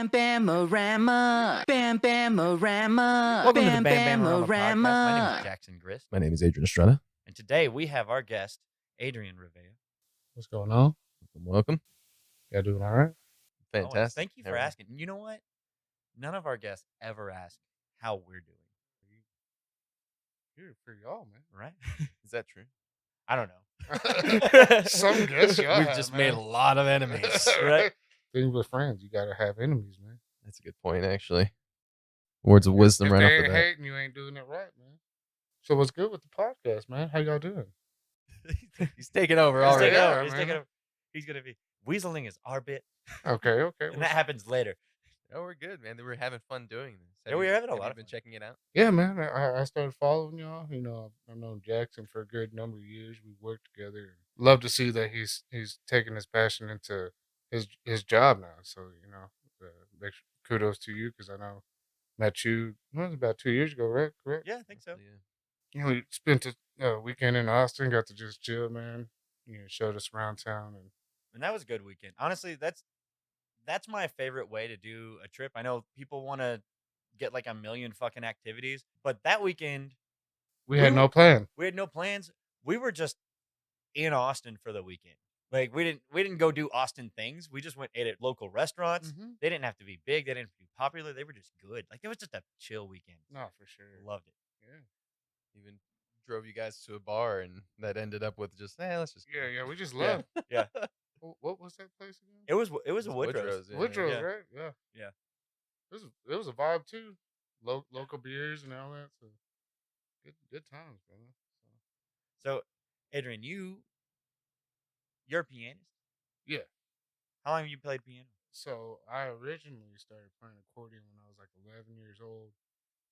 BamBamORama. BamBamORama. Welcome to the BamBamORama podcast. My name BamBamORama. is Jackson Grist, My name is Adrian Revilla. and today we have our guest, Adrian Revilla. What's going on? Welcome. Y'all doing all right? Always. Fantastic. Thank you for asking. You know what? None of our guests ever ask how we're doing, Here for y'all, man. right? Is that true? I don't know. Some guests y'all We've have, just man. made a lot of enemies, right? Thing with friends, you gotta have enemies, man. That's a good point, actually. Words of wisdom if right they off ain't the bat. hating, you ain't doing it right, man. So what's good with the podcast, man? How y'all doing? He's taking over He's already. taking over, He's man. taking over. He's gonna be weaseling is our bit, Okay. and that happens later. Oh, we're good, man. We're having fun doing this. Yeah, we're having a have lot you of been fun. checking it out? Yeah, man. I started following y'all. You know, I've known Jackson for a good number of years. We've worked together. Love to see that he's taking his passion into his job now. So big kudos to you because I know met you it was about 2 years ago, right? Correct. Yeah, I think so. Yeah. You know, we spent a weekend in Austin. Got to just chill, man. You know, showed us around town And that was a good weekend. Honestly, that's my favorite way to do a trip. I know people want to get like a million fucking activities, but that weekend we had no plan. we had no plans. We were just in Austin for the weekend. Like we didn't go do Austin things. We just went ate at local restaurants. Mhm. They didn't have to be big. They didn't have to be popular. They were just good. Like it was just a chill weekend. No, for sure. Loved it. Yeah. Even drove you guys to a bar, and that ended up with just, let's just go. Yeah, we just Yeah. left. Yeah. What was that place again? It was a It's Woodrow's. yeah. Woodrow, Yeah. right? Yeah. Yeah. It was a vibe too. Local beers and all that. So good times, man. So, Adrian, you're a pianist. Yeah. How long have you played piano? So I originally started playing accordion when I was like 11 years old.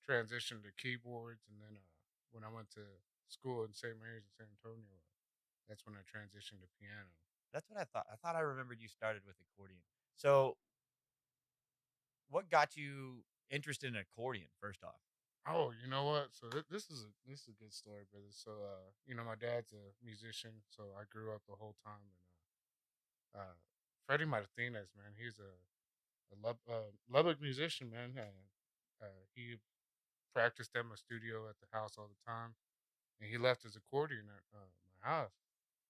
Transitioned to keyboards, and then when I went to school in St. Mary's in San Antonio, that's when I transitioned to piano. That's what I thought. I thought I remembered you started with accordion. So, what got you interested in accordion first off? Oh, you know what? So this is a good story, brother. So my dad's a musician, so I grew up the whole time, and Freddie Martinez, man, he's a Lubbock musician, man. He practiced at my studio at the house all the time, and he left his accordion at my house.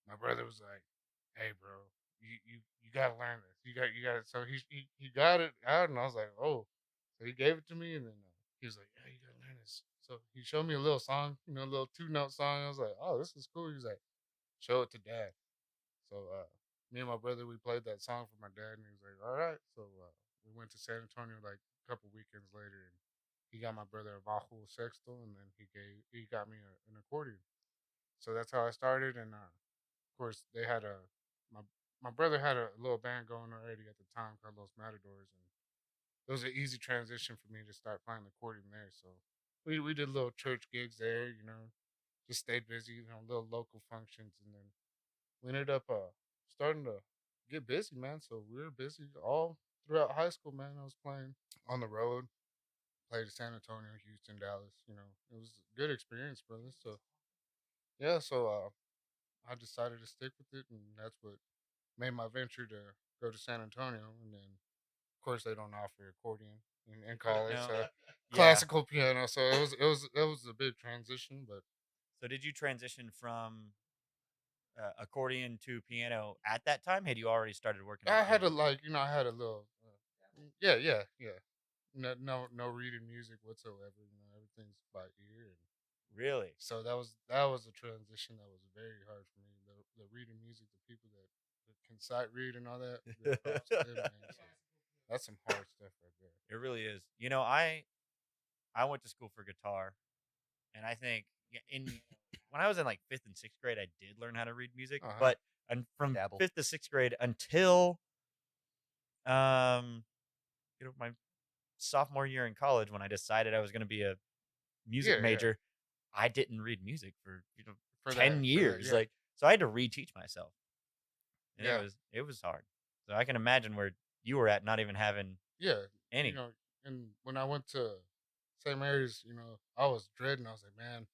My brother was like, "Hey, bro, you gotta learn this. You got it." So he got it out, and I was like, "Oh." So he gave it to me, and then he was like, "Yeah, you gotta learn this." So he showed me a little song, a little 2-note song. I was like, "Oh, this is cool." He was like, "Show it to dad." So me and my brother, we played that song for my dad, and he was like, "All right." So we went to San Antonio like a couple weekends later, and he got my brother a bajo sexto, and then he got me an accordion. So that's how I started, and of course they had my my brother had a little band going already at the time called Los Matadors, and it was an easy transition for me to start playing the accordion there. So we did little church gigs there, just stayed busy, little local functions, and then we ended up starting to get busy, man. So we were busy all throughout high school, man. I was playing on the road, played in San Antonio, Houston, Dallas. It was a good experience, brother. So yeah, so I decided to stick with it, and that's what made my venture to go to San Antonio. And then, of course, they don't offer accordion in college, No. so Yeah. classical piano. So it was a big transition, but So, did you transition from accordion to piano at that time? Had you already started working on I had piano? I had a little, yeah. No reading music whatsoever. Everything's by ear, and Really? so that was a transition that was very hard for me. The reading music, the people that can sight read and all that. Good props to them, man. So that's some hard stuff right there. It really is. I went to school for guitar, and I think in when I was in like fifth and sixth grade, I did learn how to read music. Uh-huh. But from Dabble. fifth to sixth grade until my sophomore year in college, when I decided I was going to be a music Yeah. major, I didn't read music for For 10 that, years. yeah. Like, so I had to reteach myself, and Yeah. it was hard. So I can imagine where you were at, not even having Yeah, any. and when I went to St. Mary's, I was dreading. I was like, man,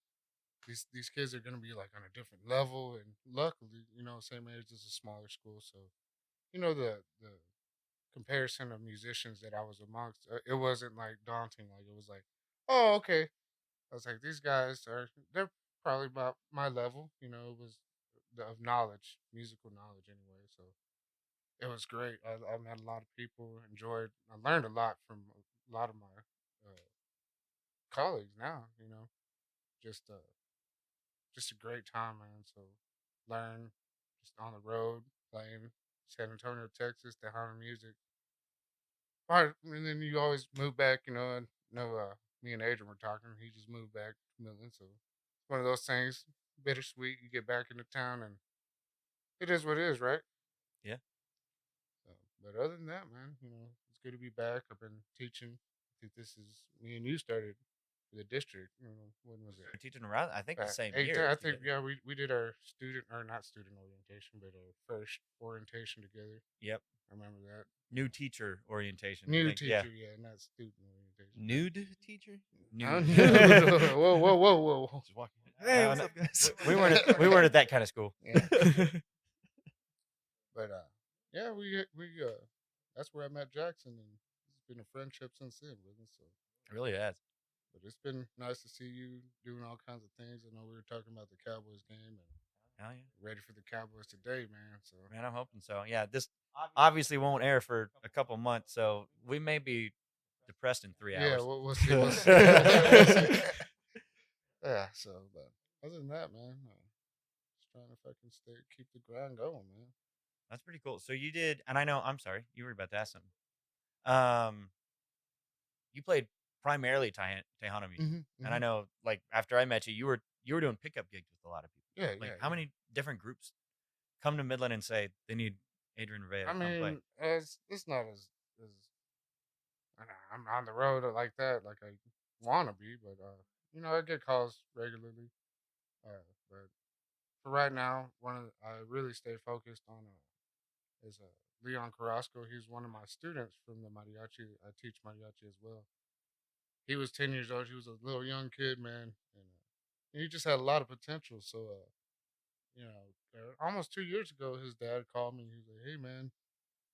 these kids are gonna be like on a different level. And luckily, St. Mary's is a smaller school, so the comparison of musicians that I was amongst, it wasn't like daunting. Like it was like, oh, okay. I was like, these guys they're probably about my level. It was of knowledge, musical knowledge anyway. So it was great. I met a lot of people, enjoyed, I learned a lot from a lot of my uh, colleagues now. Just just a great time, man. So learn just on the road playing San Antonio, Texas, the Tejano music. And then you always move back, and me and Adrian were talking. He just moved back to Midland, so it's one of those things. Bittersweet. You get back into town, and it is what it is, right? Yeah. So, but other than that, man, it's good to be back. I've been teaching. I think this is me and you started for the district. When was We're it? teaching around, I think, the same 18. year I think together. yeah, we did our student or not student orientation, but our first orientation together. Yep. I remember that. New teacher orientation, I New think. Yeah. teacher, yeah, not student orientation. Nude teacher? I'm Nude. new. Whoa, whoa, whoa, whoa. Just walking. Hey, No, what's no, up, guys? we weren't at that kind of school. Yeah. But yeah, we that's where I met Jackson, and it's been a friendship since then with him. So, It really has. but it's been nice to see you doing all kinds of things. I know we were talking about the Cowboys game and Hell yeah. ready for the Cowboys today, man. So Man, I'm hoping so. Yeah, this obviously won't air for a couple months, so we may be depressed in 3 yeah, hours. we'll see. We'll see. We'll see. Yeah. So, but other than that, man, just trying if I can keep the grind going, man. That's pretty cool. So you did, and I know, I'm sorry, you were about to ask something. Um, you played primarily Tejano music, and I Hmm. know, like after I met you, you were doing pickup gigs with a lot of people. Yeah, Like, yeah, how yeah. many different groups come to Midland and say they need Adrian Revilla I to come play? mean, it's not as I'm on the road like that, like I want to be, but I get calls regularly. But for right now, I really stay focused on is Leon Carrasco. He's one of my students from the mariachi. I teach mariachi as well. He was 10 years old. He was a little young kid, man, and he just had a lot of potential. So, almost 2 years ago, his dad called me. He was like, "Hey, man,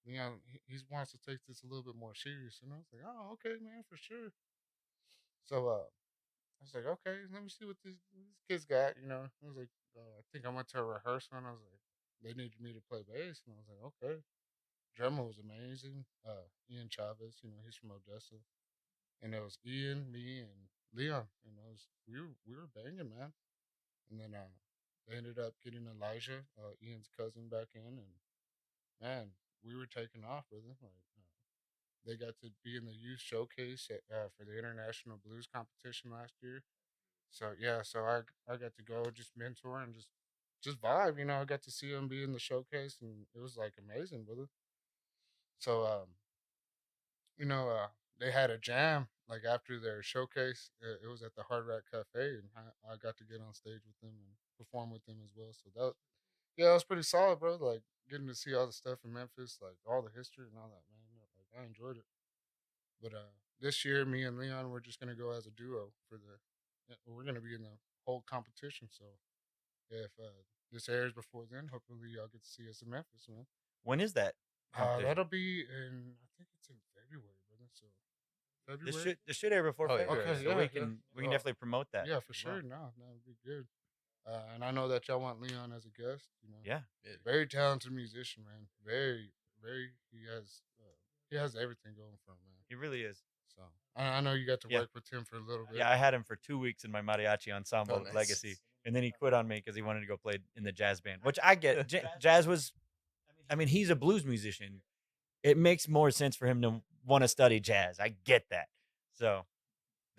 Leon, he wants to take this a little bit more serious." And I was like, "Oh, okay, man, for sure." So, I was like, "Okay, let me see what these kids got." I was like, I think I went to a rehearsal, and I was like, they needed me to play bass, and I was like, "Okay." Drummer was amazing. Ian Chavez, he's from Odessa, and it was Ian, me, and Leon, and we were banging, man. And then they ended up getting Elijah, Ian's cousin, back in, and man, we were taking off with it. Like, they got to be in the youth showcase for the international blues competition last year. So yeah, so I got to go just mentor and just vibe. I got to see them be in the showcase, and it was like amazing, brother. So they had a jam like after their showcase. It was at the Hard Rock Cafe, and I got to get on stage with them and perform with them as well. So yeah, that was pretty solid, bro. Like getting to see all the stuff in Memphis, like all the history and all that, man. Like I enjoyed it. But this year, me and Leon, we're just gonna go as a duo for the. Yeah, we're gonna be in the whole competition. So yeah, if this airs before then, hopefully y'all get to see us in Memphis, man. When is that competition? That'll be in. I think it's in February, brother. So This February. should this should air before Oh, yeah. February, Okay, so yeah, we can definitely promote that yeah, for as well. sure. No, that would be good. And I know that y'all want Leon as a guest. Yeah, Yeah. Very talented musician, man. Very, very. He has everything going for him, man. he really is. So I know you got to Yeah, work with him for a little bit. yeah. I had him for 2 weeks in my mariachi ensemble Oh, with nice. Legacy, and then he quit on me because he wanted to go play in the jazz band, which I get. Jazz was, I mean, he's a blues musician. It makes more sense for him to want to study jazz. I get that. So,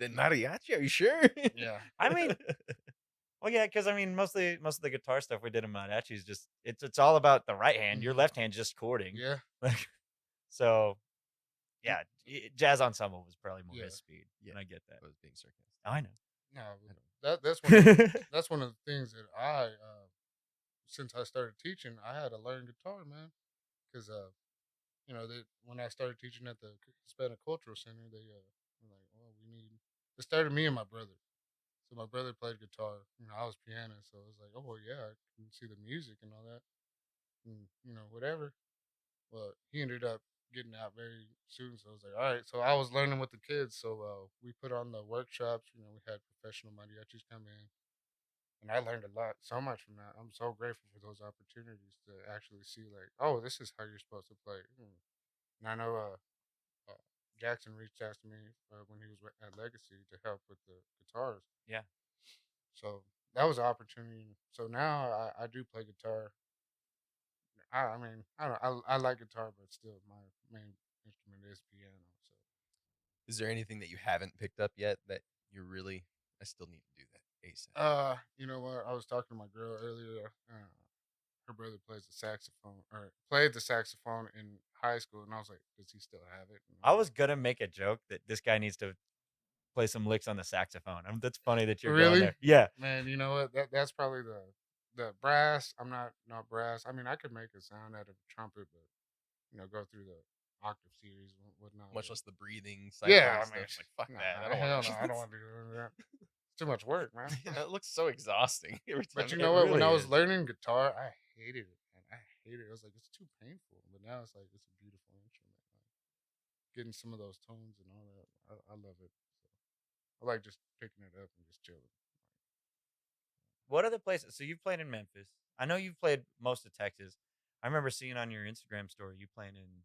Then mariachi? Are you sure? Yeah, I mean, well, yeah, because I mean, most of the guitar stuff we did in mariachi is just it's all about the right hand. Your Mhm. left hand's just chording. yeah, Like, so yeah, jazz ensemble was probably more yeah. his speed, Yeah. and I get that. I was being sarcastic. I know. No, I that's one of that's one of the things that since I started teaching, I had to learn guitar, man. Because when I started teaching at the Hispanic Cultural Center, they were like, "Oh, we need." It started me and my brother. So my brother played guitar. I was piano, so it was like, "Oh, well, yeah, I can see the music and all that, and whatever." Well, he ended up getting out very soon. So I was like, all right. So I was learning with the kids. So we put on the workshops. You know, we had professional mariachis come in, and I learned a lot, so much from that. I'm so grateful for those opportunities to actually see, like, oh, this is how you're supposed to play. And I know Jackson reached out to me when he was at Legacy to help with the guitars. Yeah. So that was an opportunity. So now I do play guitar. I mean, I don't. I like guitar, but still, my main instrument is piano. So Is there anything that you haven't picked up yet that you're really? I still need to do that ASAP. you know what? I was talking to my girl earlier. Her brother plays the saxophone, or played the saxophone in high school, and I was like, "Does he still have it?" And I was gonna make a joke that this guy needs to play some licks on the saxophone. That's funny that you're going really, there. Yeah. man. You know what? That's probably the brass. I'm not brass. I mean, I could make a sound out of a trumpet, but go through the octave series and whatnot. Much But less the breathing cycle yeah, and I mean, stuff. Like fuck nah, that. I don't hell want no, to. I don't want to do that. It's too much work, man. Yeah, it looks so exhausting every time. But you It know what? When really I was is. learning guitar, I hated it, man. I hated it. I was like, it's too painful. But now it's like it's a beautiful instrument. Like, getting some of those tones and all that, I love it. So I like just picking it up and just chilling. What other places? So you've played in Memphis. I know you've played most of Texas. I remember seeing on your Instagram story you playing in,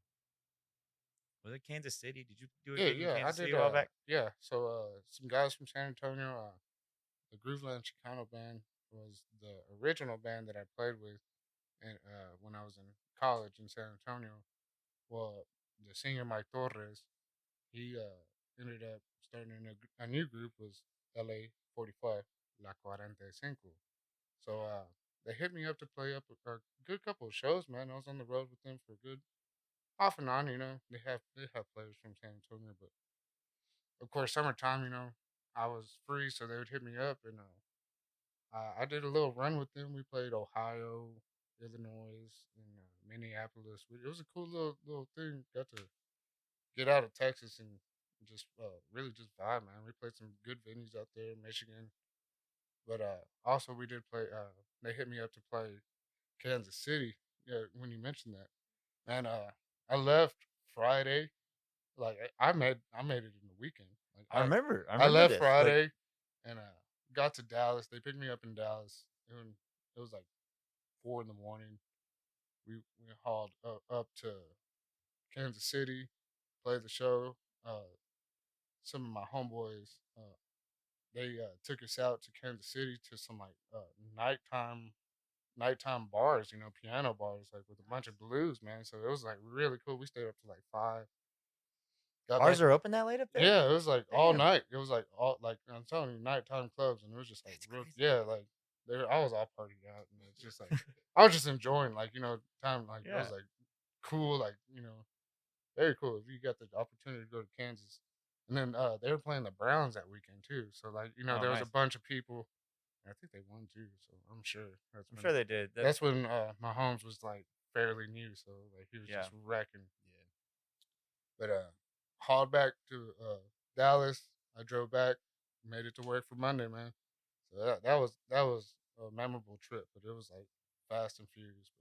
was it Kansas City? Did you do a Yeah, gig in yeah, I Kansas City did. a while back? Yeah. So some guys from San Antonio, the Grooveland Chicano band was the original band that I played with, and when I was in college in San Antonio. Well, the singer Mike Torres, he ended up starting a new group was LA 45 La 45. So they hit me up to play up a good couple of shows, man. I was on the road with them for a good off and on. They have players from San Antonio, but of course summertime, I was free, so they would hit me up, and I did a little run with them. We played Ohio, Illinois, and Minneapolis. It was a cool little thing. Got to get out of Texas and just really just vibe, man. We played some good venues out there, Michigan. But also we did play. They hit me up to play Kansas City. Yeah, when you mentioned that, man. I left Friday. Like I made it in the weekend. Like I remember. I I remember left this. Like, Friday and got to Dallas. They picked me up in Dallas. And it was like 4 in the morning. We hauled up to Kansas City, played the show. Some of my homeboys, they took us out to Kansas City to some like nighttime bars, piano bars, like with a bunch of blues, man. So it was like really cool. We stayed up to like 5. Got back. bars are open that late up there? Yeah, it was like all Damn. night. It was like all like I'm telling you, nighttime clubs, and it was just like That's real. crazy. Yeah, like there, I was all partied out, and it's just like I was just enjoying, like time. Like it Yeah. was like cool, like very cool. If you got the opportunity to go to Kansas, and then they were playing the Browns that weekend too. So like Oh, there was a nice. bunch of people. I think they won too. So I'm sure I'm sure they did. that's when Mahomes was like fairly new. So like he was Yeah. just wrecking. Yeah. But hauled back to Dallas. I drove back, made it to work for Monday, man. So that was a memorable trip, but it was like fast and furious.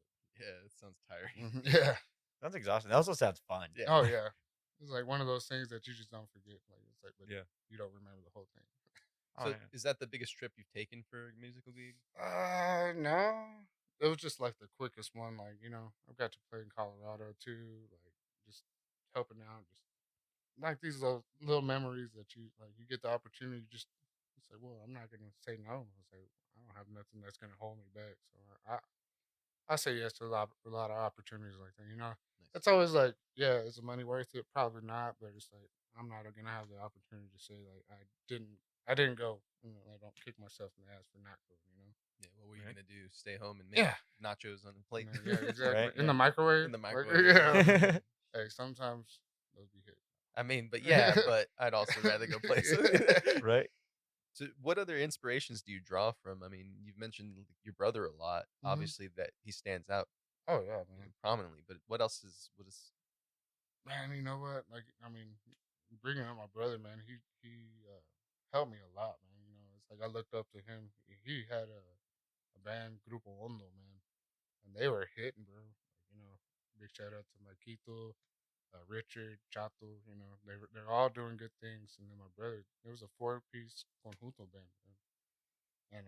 Yeah, that sounds tiring. But yeah. Sounds exhausting. That also sounds fun. Yeah. Oh yeah. It's like one of those things that you just don't forget. Like it's like, but Yeah. you don't remember the whole thing. Oh, So yeah. is that the biggest trip you've taken for a musical gig? No. It was just like the quickest one. Like I've got to play in Colorado too. Like just helping out, just like these little memories that you get the opportunity. You say, well, I'm not gonna say no. I was like, I don't have nothing that's gonna hold me back. So I say yes to a lot of opportunities like that. Nice. It's always like, yeah, is the money worth it? Probably not, but it's like I'm not gonna have the opportunity to say like I didn't go. I don't kick myself in the ass for not going. Yeah, what were you Right. gonna do? Stay home and make Yeah, nachos on a plate? yeah, exactly. Right, In yeah. the microwave. In the Like, microwave. yeah. Hey, sometimes those be hit. I mean, but yeah, but I'd also rather go play. Yeah. Right. So, what other inspirations do you draw from? I mean, you've mentioned your brother a lot. Mhm. Obviously, that he stands out Oh yeah, man. prominently. But what else is? What is? Man, you know what? Like, I mean, bringing up my brother, man, he helped me a lot, man. It's like I looked up to him. He had a band, Grupo Hondo, man, and they were hitting, bro. Like, big shout out to Marquito. Richard, Chato. They're all doing good things. And then my brother, it was a 4-piece conjunto band, man.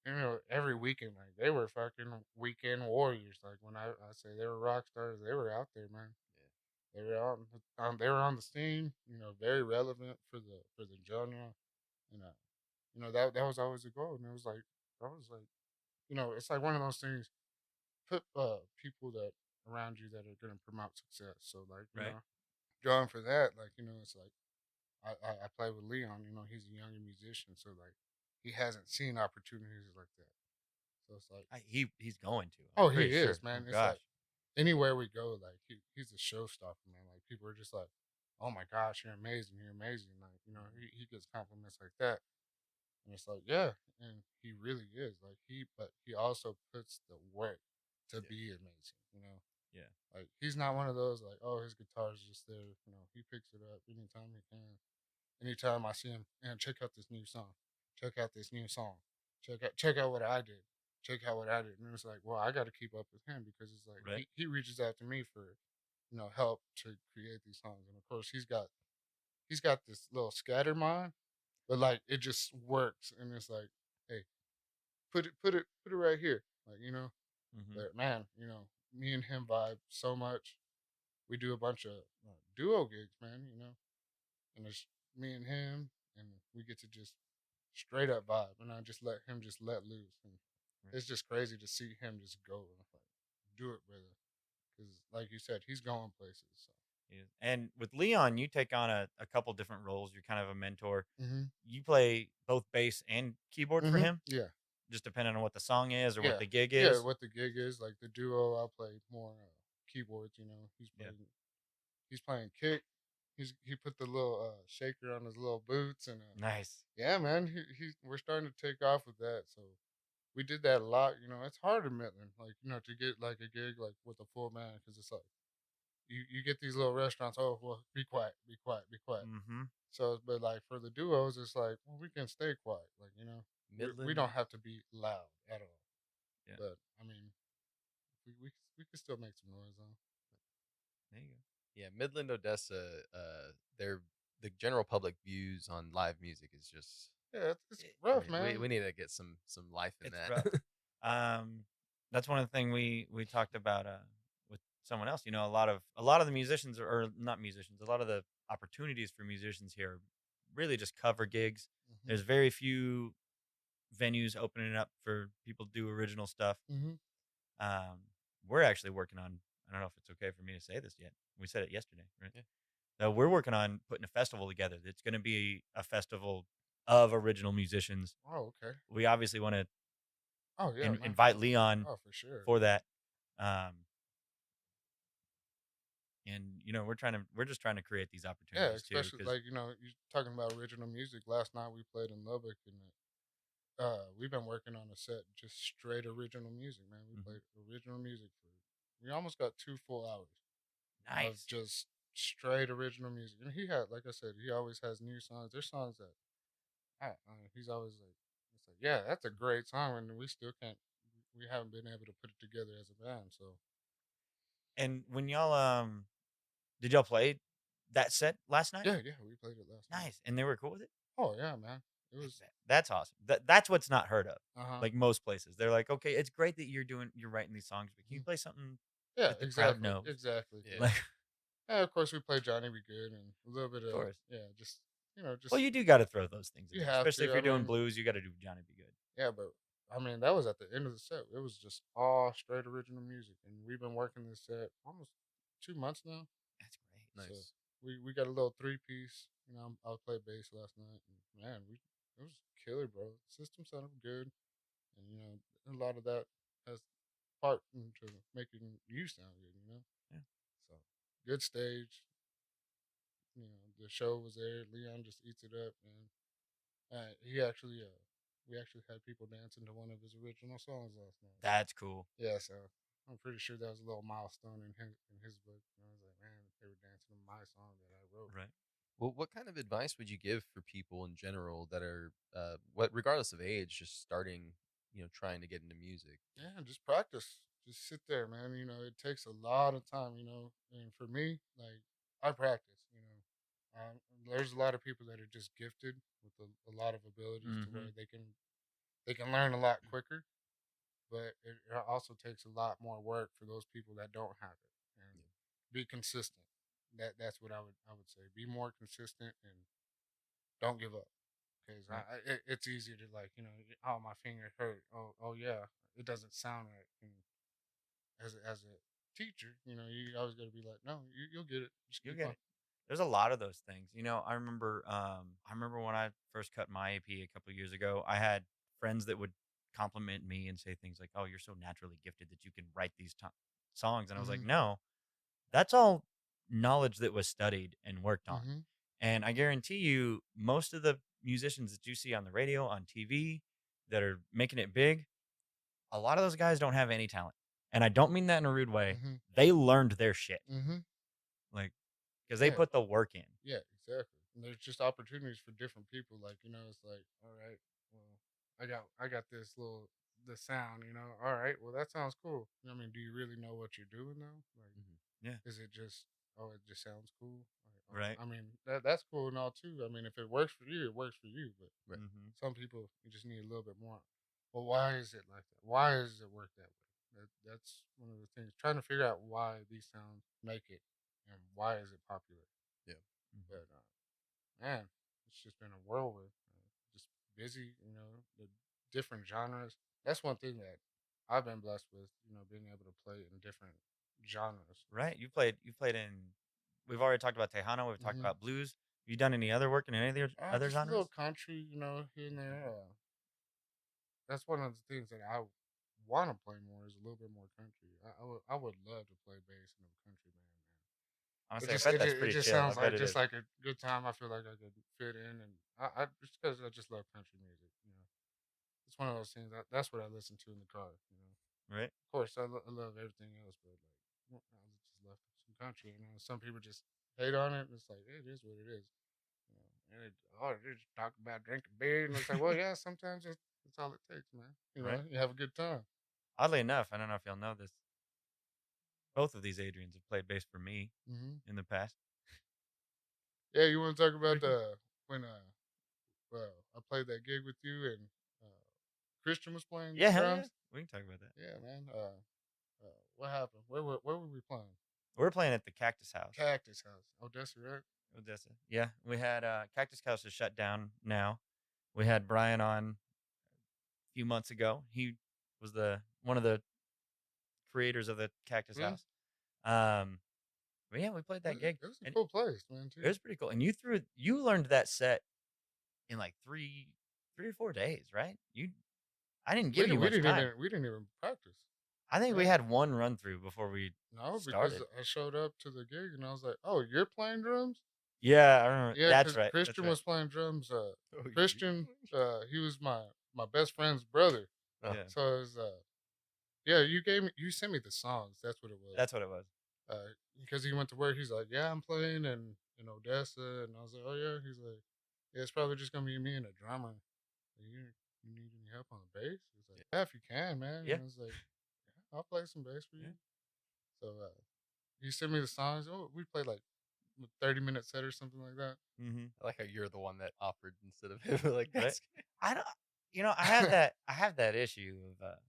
And every weekend, like they were fucking weekend warriors. Like when I say they were rock stars, they were out there, man. They were they were on the scene. Very relevant for the genre. And that was always a goal. And it was like I was like, it's like one of those things. Put people that around you that are gonna promote success. So like Right. drawing for that, like it's like I play with Leon. He's a younger musician, so like he hasn't seen opportunities like that. So it's like, He's going to. I'm oh, he pretty sure. is, Oh man. It's gosh. like anywhere we go, like he's a showstopper, man. Like people are just like, oh my gosh, you're amazing, you're amazing. Like he gets compliments like that, and it's like, yeah, and he really is. But he also puts the work to Yeah. be amazing. Yeah. Like he's not one of those like, oh, his guitar's just there. He picks it up anytime he can. Anytime I see him, man, check out this new song. Check out this new song. Check out what I did. Check out what I did. And it's like, well, I got to keep up with him because it's like Right. he reaches out to me for help to create these songs. And of course, he's got this little scatter mind, but like it just works. And it's like, hey, put it right here. Like Mm-hmm. but man, me and him vibe so much. We do a bunch of duo gigs, man. And it's me and him, and we get to just straight up vibe, and I just let him just let loose, and Right. it's just crazy to see him just go. And I'm like, do it, brother, because like you said, he's going places. So. Yeah. And with Leon, you take on a couple different roles. You're kind of a mentor. Mhm. You play both bass and keyboard for Mhm. him, Yeah. just depending on what the song is or what Yeah. the gig Yeah. is. What the gig is, like the duo, I'll play more keyboards. He's Yeah. playing. He's playing kick. He put the little shaker on his little boots, and Nice. yeah, man, we're starting to take off with that. So we did that a lot. It's hard in Midland, like to get like a gig like with a full band, because it's like you get these little restaurants. Oh well, be quiet, be quiet, be quiet. Mm-hmm. So, but like for the duos, it's like, well, we can stay quiet. Like we Midland. don't have to be loud at all. Yeah. But I mean, we can still make some noise on. There you go. Yeah, Midland, Odessa. They're the general public views on live music is just. Yeah, it's rough, We man. need to get some life in It's that. rough. That's one of the things we talked about with someone else. A lot of the musicians or not musicians. A lot of the opportunities for musicians here are really just cover gigs. Mhm. There's very few venues opening up for people to do original stuff. Mhm. Um, we're actually working on. I don't know if it's okay for me to say this yet. We said it yesterday, right? Yeah. So we're working on putting a festival together. It's going to be a festival of original musicians. Oh, okay. We obviously want to Oh yeah, man. invite Leon Oh, for sure. for that. And we're just trying to create these Yeah, opportunities too. especially Because like you're talking about original music. Last night we played in Lubbock, and we've been working on a set just straight original music, man. We played original music for. We almost got 2 full hours of nice, just straight original music, and he had, like I said, he always has new songs. There's songs that he's always like, it's like, yeah, that's a great song, and we still can't. We haven't been able to put it together as a band, so and when y'all did y'all play that set last night? yeah, we played it last night. Nice, and they were cool with it. Oh yeah, man, it was. That's awesome. That's what's not heard of. Uh-huh. Like most places, they're like, okay, it's great that you're writing these songs, but can you Mhm. play something Yeah, that the crowd exactly, knows? exactly. Yeah. Like, Yeah, of course we played Johnny Be Good and a little bit of of course. just Well, just you do got to throw those things in you there, have especially if to. you're doing blues. You got to do Johnny Be Good. Yeah, but I mean that was at the end of the set. It was just all straight original music, and we've been working this set almost 2 months now. That's great. So Nice. we got a little 3-piece. I played bass last night, and man, it was killer, bro. The system sounded good, and a lot of that has part into making you sound good. Yeah. So good stage. The show was there. Leon just eats it up, man. He actually, we actually had people dancing to one of his original songs last night. That's cool. Yeah, so I'm pretty sure that was a little milestone in his book. And I was like, man, they were dancing to my song that I wrote. Right. Well, what kind of advice would you give for people in general that are, regardless of age, just starting, trying to get into music? Yeah, just practice. just sit there, man. You know, it takes a lot of time. You know, and for me, like I practice. You know, there's a lot of people that are just gifted with a lot of abilities to Mm-hmm. where they can learn a lot quicker. But it also takes a lot more work for those people that don't have it. And be consistent. That's what I would say. Be more consistent and don't give up. Because Right. it's easy to like oh my finger hurt. Oh yeah, it doesn't sound right. And as a teacher, you always got to be like, no, you'll get it. Just You'll keep get on. it. There's a lot of those things. I remember when I first cut my AP a couple of years ago, I had friends that would compliment me and say things like, "Oh, you're so naturally gifted that you can write these songs." And I was like, Mhm. "No, that's all knowledge that was studied and worked on." Mhm. And I guarantee you, most of the musicians that you see on the radio, on TV, that are making it big, a lot of those guys don't have any talent. And I don't mean that in a rude way. Mhm. They learned their shit, Mhm. like, because they Yeah. put the work in. Yeah, exactly. And there's just opportunities for different people. Like, it's like, all right, well, I got the sound, All right, well that sounds cool. I mean, do you really know what you're doing though? Like, Yeah. is it just it just sounds cool? Like, Right. I mean, that's cool and all too. I mean, if it works for you, it works for you. But Right. Mm-hmm. some people you just need a little bit more. Well, why is it like that? Why does it work that way? That's one of the things. Trying to figure out why these sounds make it and why is it popular. Yeah. But man, it's just been a whirlwind. Just busy, the different genres. That's one thing that I've been blessed with, being able to play in different genres. Right. You played in. We've already talked about Tejano. We've talked Mm-hmm. about blues. Have you done any other work in any of the other Just a little genres? country, here and there. That's one of the things that I want to play more is a little bit more country. I would love to play bass in a country band, man. It Honestly, I just bet it that's just, it pretty just chill. I sounds bet like it just is. like a good time. I feel like I could fit in, and I just because I just love country music. It's one of those things. That's what I listen to in the car. Right. Of course, I love everything else, but like I just love some country. Some people just hate on it. And it's like it is what it is. They just talk about drinking beer, and it's like, well, yeah, sometimes that's all it takes, man. Right. You have a good time. Oddly enough, I don't know if y'all know this. Both of these Adrians have played bass for me Hmm. in the past. Yeah, you want to talk about Pretty cool. when well, I played that gig with you and uh, Christian was playing Yeah, hell yeah. drums. We can talk about that. Yeah, man. What happened? Where were we playing? We're playing at the Cactus House, Cactus House, Odessa, right? Odessa. Yeah, we had Cactus House is shut down now. We had Brian on a few months ago. He was one of the creators of the Cactus Really? House. But yeah, we played It that was, gig, it was a and cool place, man. it Too. was pretty cool. And you learned that set in like three or 4 days, right? I didn't We give you didn't we much didn't time. even we didn't even practice. I think we Right? had one run through before we No, because started. I showed up to the gig and I was like, "Oh, you're playing drums?" Yeah, I remember. Yeah, That's because right. That's Christian right. was playing drums. Oh, Christian, he was my best friend's brother. Oh, Yeah, So it was, yeah, you sent me the songs. That's what it was. that's what it was. Because he went to work. He's like, "Yeah, I'm playing in Odessa," and I was like, "Oh yeah." He's like, "Yeah, it's probably just gonna be me and a drummer. You need any help on the bass?" He's like, "Yeah, if you can, man." Yeah, And I was like, "Yeah, I'll play some bass for yeah. you." So he sent me the songs. Oh, we played like a 30-minute set or something like that. Mm-hmm. I like how you're the one that offered instead of him. Like Right. that's I don't. I have that. I have that issue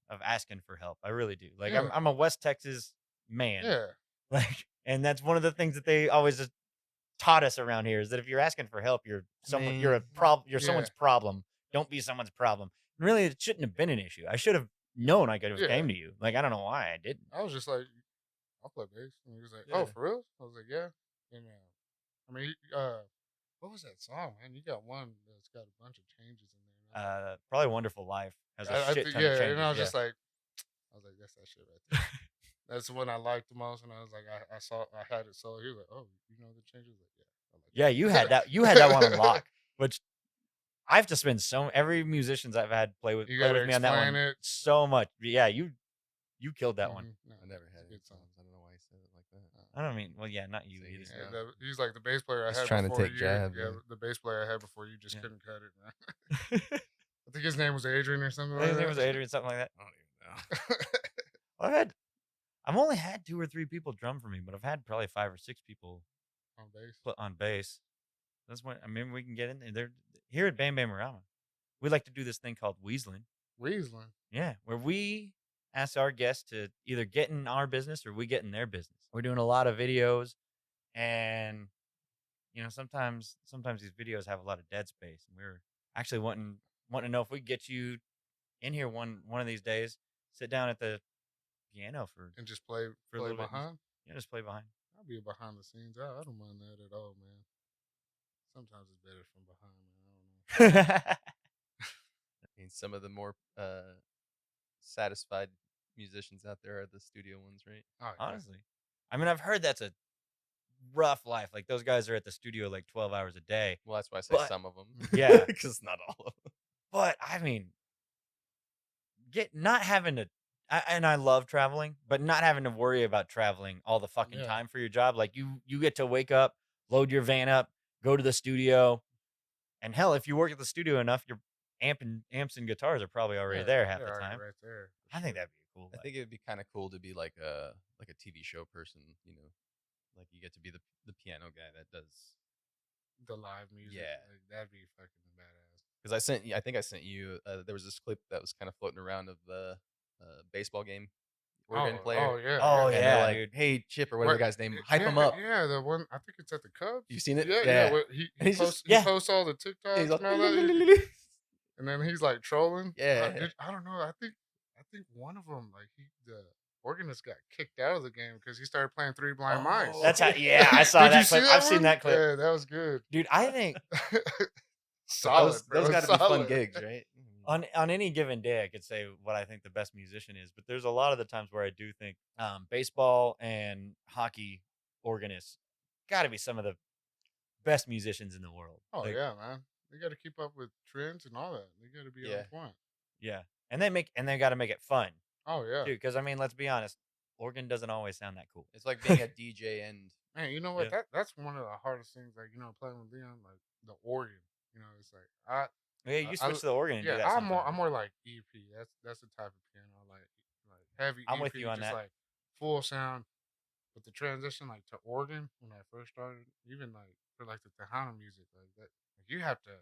of asking for help. I really do. Like Yeah, I'm a West Texas man. yeah, Like, and that's one of the things that they always just taught us around here is that if you're asking for help, you're someone. You're a problem. You're yeah, someone's problem. Don't be someone's problem. And really, it shouldn't have been an issue. I should have known I could have yeah. came to you. Like I don't know why I didn't. I was just like, "I'll play bass," and he was like, Yeah. "Oh, for real?" I was like, "Yeah." And I mean, what was that song, man? You got one that's got a bunch of changes in there. And Probably Wonderful Life has a I shit think, ton of yeah, changes. and I was Yeah. just like, that's that shit right there. That's the one I liked the most, and I was like, I had it so he was like, "Oh, you know the changes?" Like, yeah, I like Yeah, you had that. You had that one on lock, which I have to spend every musicians I've had play with You play gotta with me on that explain one it. so much. Yeah, you killed that one. No, I never it's had a any good song. songs. I don't know why he said it like that. I don't mean, well, yeah, not you See, either. he's Yeah, No. he's like the bass player I He's had trying to before take you. jab, Yeah, yeah. the bass player I had before you just Yeah. couldn't cut it. Man. I think his name was Adrian or something I like think his that. name was Adrian, something like that. I don't even know. Well, I've only had 2 or 3 people drum for me, but I've had probably 5 or 6 people on bass. put on bass. That's what I mean. We can get in there. They're here at BamBamORama. We like to do this thing called Weaseling. Weaseling. Yeah, where we ask our guests to either get in our business or we get in their business. We're doing a lot of videos, and sometimes these videos have a lot of dead space, and we're actually wanting to know if we could get you in here one of these days, sit down at the piano for And just play a little bit. behind. Just play behind. I'll be behind the scenes. I don't mind that at all, man. Sometimes it's better from behind, man. I don't know. I mean, some of the more satisfied musicians out there are the studio ones, right? Oh, yeah. Honestly, I mean, I've heard that's a rough life. Like those guys are at the studio like 12 hours a day. Well, that's why I say But- some of them. Yeah. Because not all of them. But I mean, not having to, and I love traveling, but not having to worry about traveling all the fucking Yeah. time for your job. Like you get to wake up, load your van up, go to the studio, and hell, if you work at the studio enough, your amps and guitars are probably already Yeah, there half they're the already time. right there. for I think sure. that'd be a cool. I life. think it would be kind of cool to be like a TV show person, like you get to be the piano guy that does. the live music. Yeah. Like, that'd be fucking badass. Because I think I sent you. There was this clip that was kind of floating around of the baseball game organ player. Oh yeah. Oh, And yeah, they're like, dude. "Hey Chip" or whatever the What- guy's name, hype him yeah, up. Yeah, the one I think it's at the Cubs. You seen it? Yeah, Yeah. What, And he he's posts just- yeah. all the TikToks He's like, and all that. And then he's like trolling. Yeah. I don't know. I think one of them, like the organist got kicked out of the game because he started playing Three Blind Mice. Oh. That's how. Yeah, I saw Did that you see clip. that I've seen one? that clip, Yeah, that was good. dude. I think Solid. those got to be fun gigs, right? on any given day, I could say what I think the best musician is, but there's a lot of the times where I do think baseball and hockey organists got to be some of the best musicians in the world. Oh Like, yeah, man. They got to keep up with trends and all that. They got to be Yeah. on point. yeah, and they got to make it fun Oh yeah, too, because I mean, let's be honest, organ doesn't always sound that cool. It's like being a DJ and man. You know what? Yeah. That's one of the hardest things. Like playing with Leon, like the organ. It's like Yeah, you I- switch to the organ and do yeah, that. I'm sometimes. more like EP. That's the type of piano I like heavy. I'm with EP, you on just that. like full sound. But the transition like to organ when I first started, even like for like the Tejano music, like that, like you have to.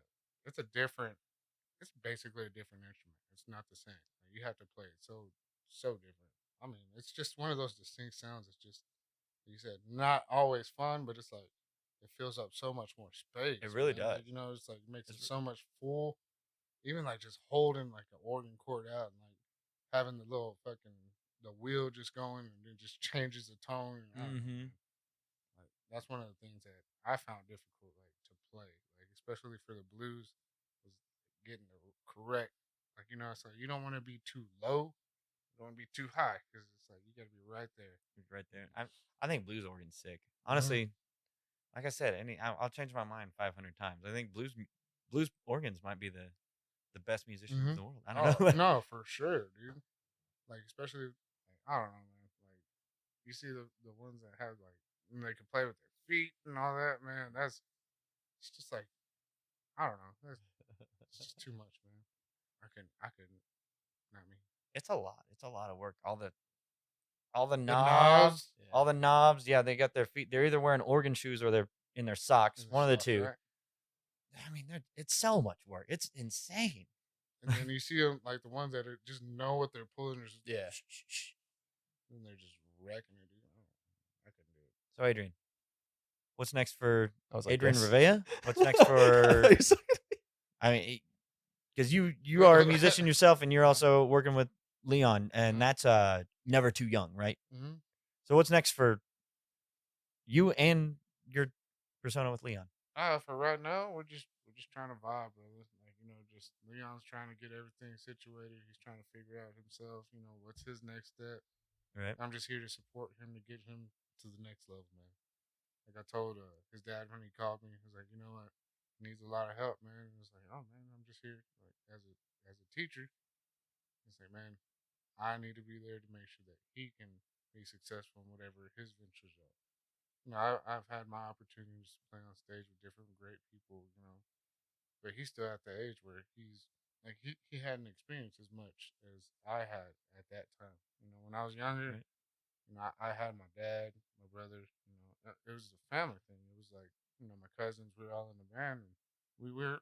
It's a different. It's basically a different instrument. It's not the same. Like you have to play it so different. I mean, it's just one of those distinct sounds. It's just like you said, not always fun, but it's like it fills up so much more space. It really man. does. Like, it's like it makes it It's- so much full. Even like just holding like an organ chord out and like having the little fucking the wheel just going and it just changes the tone. And I don't know, Mhm. man. Like that's one of the things that I found difficult, like to play, like especially for the blues, was getting the correct. Like so you don't want to be too low, you don't want to be too high because it's like you got to be right there. right there. I think blues organ's sick. Honestly, like I said, I'll change my mind 500 times. I think blues organs might be the best musicians in the world. I don't know. No, for sure, dude. Like especially, like, I don't know, man. Like you see the ones that have like they can play with their feet and all that, man. It's just like I don't know. It's just too much, man. I couldn't. Not me. It's a lot. It's a lot of work. All the knobs, knobs. all the knobs. Yeah, they got their feet. They're either wearing organ shoes or they're in their socks. It's One of the soft, two. right? I mean, it's so much work. It's insane. And then you see them like the ones that are just know what they're pulling. Just, Yeah. And they're just wrecking it, dude. I couldn't do it. So, Adrian, what's next for I was like, Adrian yes. Revilla? What's next for? I thought I mean, because you are a musician yourself, and you're also working with Leon, and that's never too young, right? Mm-hmm. So, what's next for you and your persona with Leon? For right now, we're just trying to vibe, brother. Like just Leon's trying to get everything situated. He's trying to figure out himself. What's his next step. Right. I'm just here to support him to get him to the next level, man. Like I told his dad when he called me, he was like, you know what, he needs a lot of help, man. He was like, oh man, I'm just here like as a teacher. He's like, man, I need to be there to make sure that he can be successful in whatever his ventures are. I've had my opportunities to play on stage with different great people, but he's still at the age where he's like he hadn't experienced as much as I had at that time. When I was younger, Right. I had my dad, my brother. It was a family thing. It was like my cousins. We were all in the band, and we were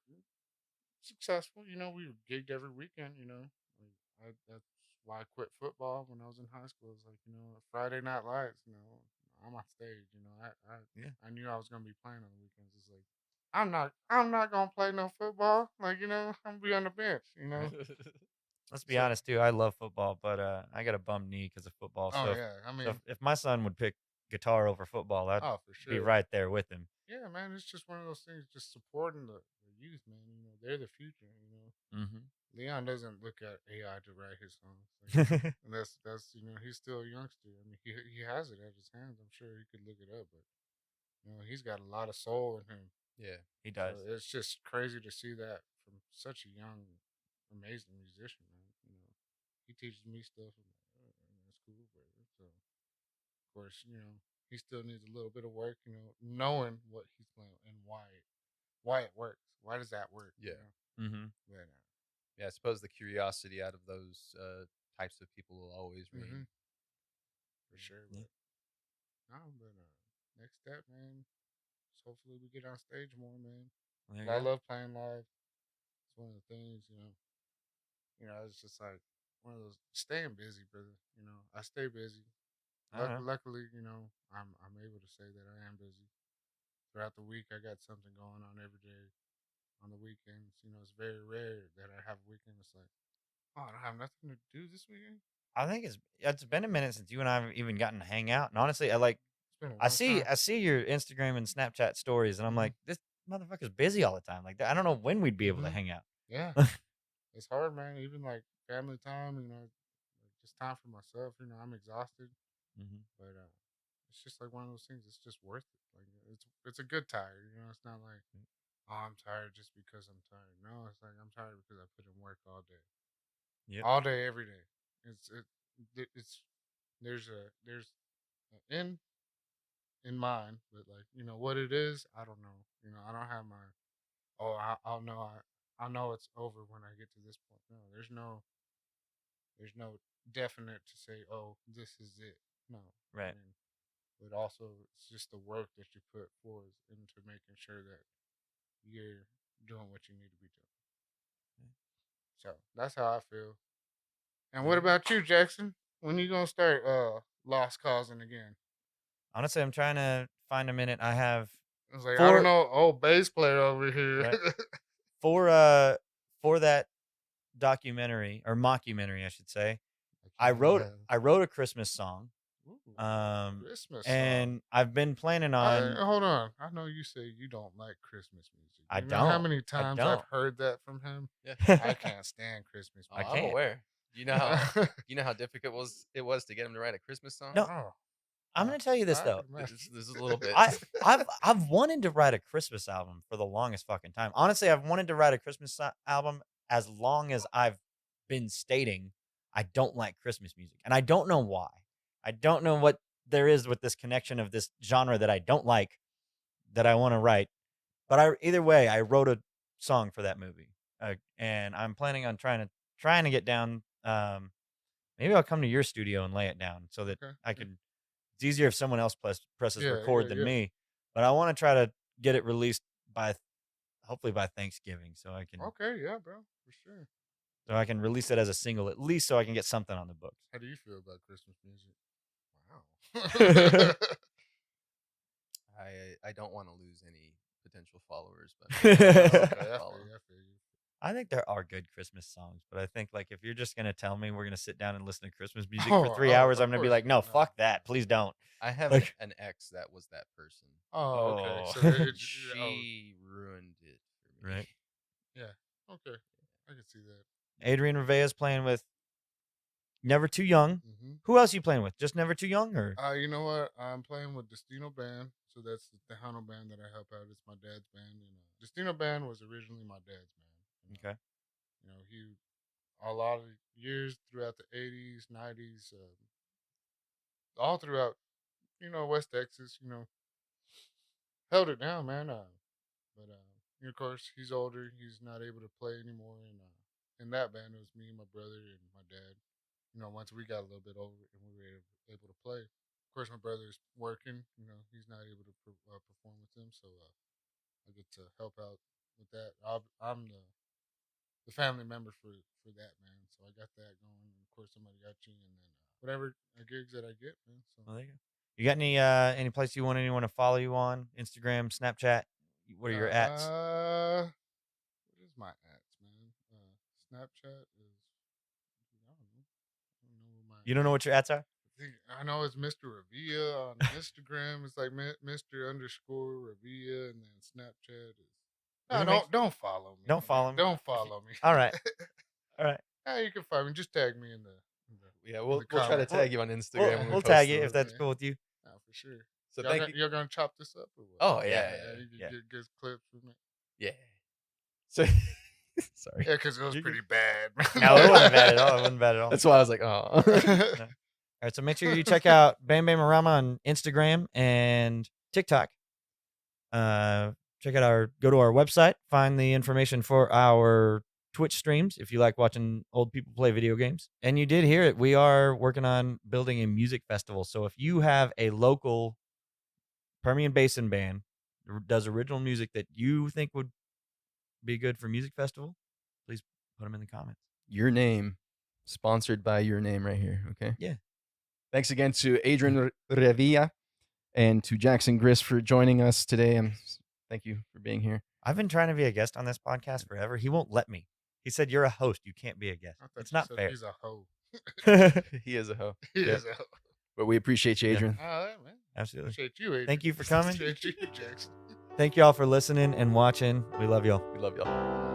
successful. We were gigged every weekend. That's why I quit football when I was in high school. It's like Friday Night Lights. I'm on stage. Yeah. I knew I was gonna be playing on the weekends. It's like I'm not gonna play no football. Like I'm gonna be on the bench. Let's be So honest too. I love football, but I got a bum knee because of football. oh So yeah, I so mean if my son would pick guitar over football, I'd oh for be sure. right there with him. Yeah, man, it's just one of those things. Just supporting the youth, man. They're the future. Hmm Leon doesn't look at AI to write his songs. Like, and that's he's still a youngster. I mean, he has it at his hands. I'm sure he could look it up, but he's got a lot of soul in him. Yeah. He So does. it's just crazy to see that from such a young, amazing musician, man. He teaches me stuff. I'm like, oh, man, that's cool, brother. So of course, he still needs a little bit of work. Knowing what he's playing and why it works. Why does that work? Yeah. Hmm But, Yeah. I suppose the curiosity out of those types of people will always mm-hmm, reign. for sure. Yeah. But no, but next step, man. Is hopefully we get on stage more, man. There you I go. love playing live. It's one of the things, it's just like one of those staying busy, brother. I stay busy. I don't know. Luckily, I'm able to say that I am busy. Throughout the week, I got something going on every day. On the weekends, it's very rare that I have a weekend. It's like, oh, I don't have nothing to do this weekend. I think it's been a minute since you and I have even gotten to hang out. And honestly, It's been a I long see time. I see your Instagram and Snapchat stories, and I'm Mm-hmm. like, this motherfucker's busy all the time. Like I don't know when we'd be able to Mm-hmm. hang out. Yeah, it's hard, man. Even like family time, like just time for myself. I'm exhausted, Hmm but it's just like one of those things. It's just worth it. Like it's a good tired. It's not like oh I'm tired just because I'm tired. No, it's like I'm tired because I put in work Yep. all day, every day. It's there's an end in mind, but like what it is, I don't know. I don't have my I'll know I know it's over when I get to this point. No, there's no definite to say, oh, this is it. No, I Right. mean, but also it's just the work that you put forth into making sure that you're doing what you need to be doing. So that's how I feel. And what about you, Jackson? When you gonna start lost causing again? Honestly, I'm trying to find a minute. I have I was like, I don't four know, old bass player over here. right for that documentary or mockumentary, I should say. I wrote Yeah. I wrote a Christmas song. Ooh, Um, Christmas song. and I've been planning on. Hold on. I know you say you don't like Christmas music. I You know how don't. many I times I've don't. heard that from him? Yeah. I can't stand Christmas Oh, I I'm music. can't. aware. You know how difficult it was to get him to write a Christmas song. No, Oh, I'm gonna tell you this I though. could imagine. This is a little bit. I've wanted to write a Christmas album for the longest fucking time. Honestly, I've wanted to write a Christmas album as long as I've been stating I don't like Christmas music, and I don't know why. I don't know what there is with this connection of this genre that I don't like that I want to write. But either way, I wrote a song for that movie, and I'm planning on trying to get down. Maybe I'll come to your studio and lay it down so that Okay. I Yeah. can. It's easier if someone else presses Yeah. Yeah. record than Yeah. me, but I want to try to get it released by hopefully by Thanksgiving, Okay. Yeah, bro. For sure. so I can release it as a single at least, so I can get something on the books. How do you feel about Christmas music? I Wow. I don't want to lose any potential followers, but Okay. I follow. feel you. I feel you. think there are good Christmas songs, but I think like if you're just gonna tell me we're gonna sit down and listen to Christmas music for 3 hours, Of I'm gonna be course. like, no, No. fuck that, please don't. I have Like, an ex that was that person. Oh, okay. oh, So oh, She ruined it for me. right. yeah. Okay. I can see that. Adrian Revilla's playing with Never Too Young. Mm-hmm. Who else you playing with? Just Never Too Young, or You know what? I'm playing with Destino Band, so that's the Tejano band that I help out. It's my dad's band, and Destino Band was originally my dad's band. okay, He a lot of years throughout the '80s, '90s, all throughout, West Texas, held it down, man. But of course, he's older. He's not able to play anymore, and in that band, it was me, my brother, and my dad. once we got a little bit older and we were able to play. Of course, my brother's working. He's not able to perform with them, so I get to help out with that. I'm the family member for that, man. So I got that going. And of course, somebody got you, and then whatever gigs that I get, man. So Well, there you go. You got any place you want anyone to follow you on? Instagram, Snapchat? What are your ats? what is my ats, man? Snapchat is I don't know. I don't know what my You don't know what your ats are? I know it's Mr. Revilla on Instagram. It's like Mr. underscore Revilla, and then Snapchat is. No, don't follow me. Don't follow me. Don't follow me. All right. All right. Yeah, you can find me. Just tag me in the Yeah, in we'll the try to comments. tag you on Instagram. when we We'll post tag you the- if that's Yeah. cool with you. Yeah, for sure. So Y'all thank you. You're gonna chop this up or what? Oh Yeah, yeah. You can yeah. get good clips from it. Yeah. So sorry. Yeah, because it was You can- pretty bad. Man. No, it wasn't bad at all. It wasn't bad at all. That's why I was like, oh. All right, so make sure you check out BamBamORama on Instagram and TikTok. Go to our website, find the information for our Twitch streams if you like watching old people play video games. And you did hear it. We are working on building a music festival. So if you have a local Permian Basin band that does original music that you think would be good for music festival, please put them in the comments. Your name, sponsored by your name right here. Okay. Yeah. Thanks again to Adrian Revilla and to Jackson Grist for joining us today. Thank you for being here. I've been trying to be a guest on this podcast forever. He won't let me. He said, "You're a host. You can't be a guest." I thought It's you not said fair. He's a hoe. He is a hoe. He Yeah. is a hoe. But we appreciate you, Yeah. Adrian. All right, man. Absolutely. Appreciate you, Adrian. Thank you for coming. Appreciate you, Jackson. Thank you all for listening and watching. We love y'all. We love y'all.